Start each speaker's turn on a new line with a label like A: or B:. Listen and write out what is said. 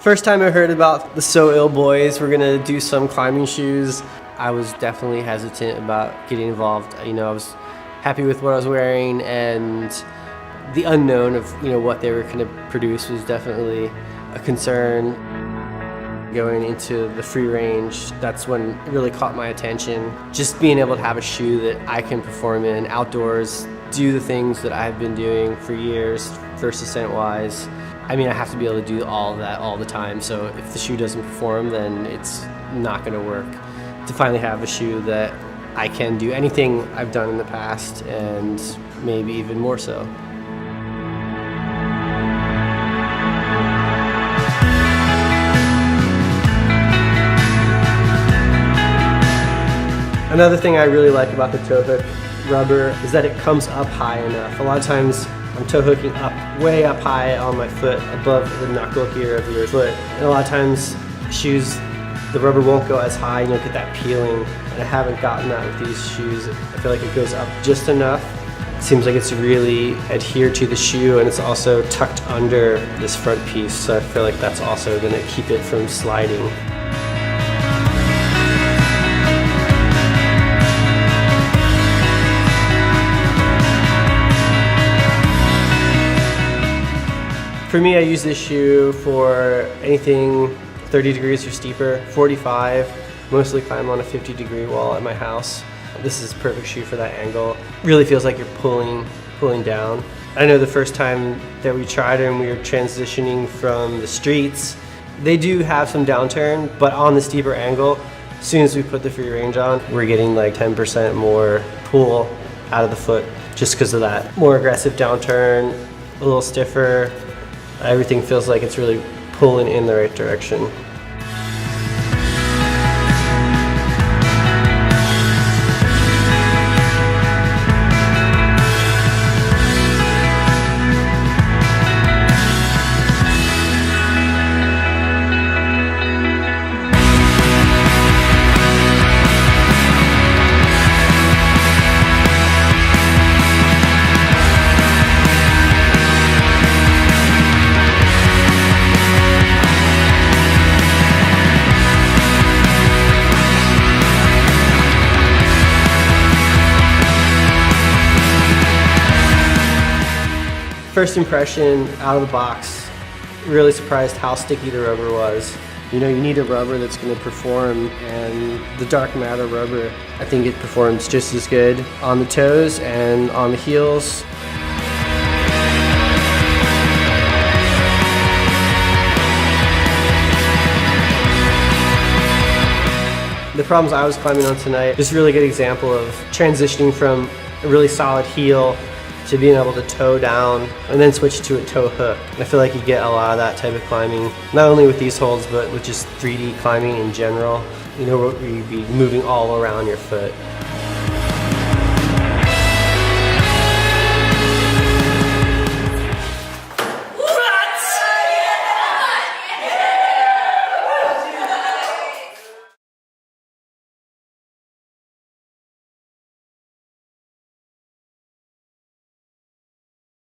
A: First time I heard about the So Ill boys were gonna do some climbing shoes, I was definitely hesitant about getting involved. I was happy with what I was wearing, and the unknown of what they were gonna produce was definitely a concern. Going into the free range, that's when it really caught my attention. Just being able to have a shoe that I can perform in outdoors, do the things that I've been doing for years, first ascent-wise. I have to be able to do all of that all the time, so if the shoe doesn't perform, then it's not gonna work. To finally have a shoe that I can do anything I've done in the past, and maybe even more so. Another thing I really like about the toe hook rubber is that it comes up high enough. A lot of times I'm toe hooking up, way up high on my foot, above the knuckle here of your foot. And a lot of times shoes, the rubber won't go as high and you'll get that peeling. And I haven't gotten that with these shoes. I feel like it goes up just enough. It seems like it's really adhered to the shoe, and it's also tucked under this front piece. So I feel like that's also gonna keep it from sliding. For me, I use this shoe for anything 30 degrees or steeper, 45. Mostly climb on a 50-degree wall at my house. This is a perfect shoe for that angle. Really feels like you're pulling down. I know the first time that we tried it and we were transitioning from the streets, they do have some downturn, but on the steeper angle, as soon as we put the free range on, we're getting like 10% more pull out of the foot just because of that. More aggressive downturn, a little stiffer. Everything feels like it's really pulling in the right direction. First impression out of the box, really surprised how sticky the rubber was. You need a rubber that's going to perform, and the dark matter rubber, I think it performs just as good on the toes and on the heels. The problems I was climbing on tonight, just a really good example of transitioning from a really solid heel to being able to toe down and then switch to a toe hook. And I feel like you get a lot of that type of climbing, not only with these holds, but with just 3D climbing in general. Where you'd be moving all around your foot.